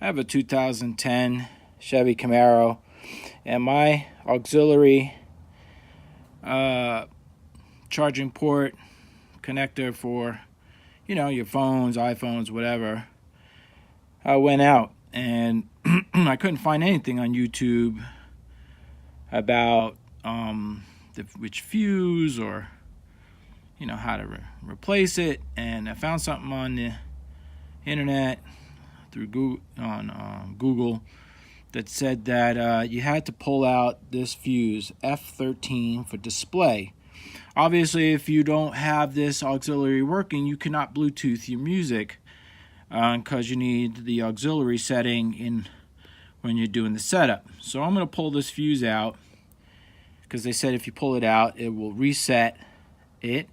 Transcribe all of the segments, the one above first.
I have a 2010 Chevy Camaro, and my auxiliary charging port connector for, your phones, iPhones, whatever, went out, and I couldn't find anything on YouTube about which fuse or how to replace it. And I found something on the internet through Google that said that you had to pull out this fuse, F13 for display. Obviously, if you don't have this auxiliary working, you cannot Bluetooth your music because you need the auxiliary setting in when you're doing the setup. So I'm going to pull this fuse out because they said if you pull it out, it will reset it.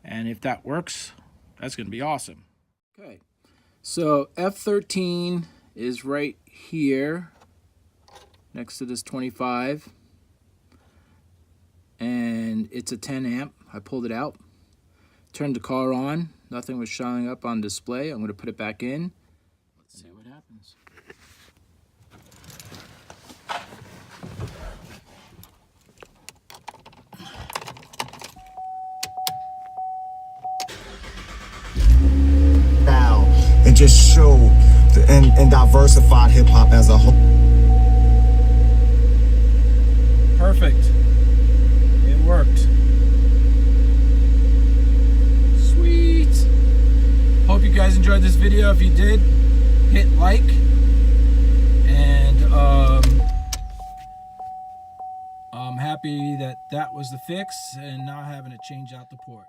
And if that works, that's going to be awesome. Okay, so F13 is right here next to this 25. And it's a 10 amp. I pulled it out, turned the car on. Nothing was showing up on display. I'm going to put it back in. Let's see what happens. Now, and just show and diversified hip hop as a whole. Perfect. It worked. Sweet. Hope you guys enjoyed this video. If you did, hit like. And I'm happy that was the fix and not having to change out the port.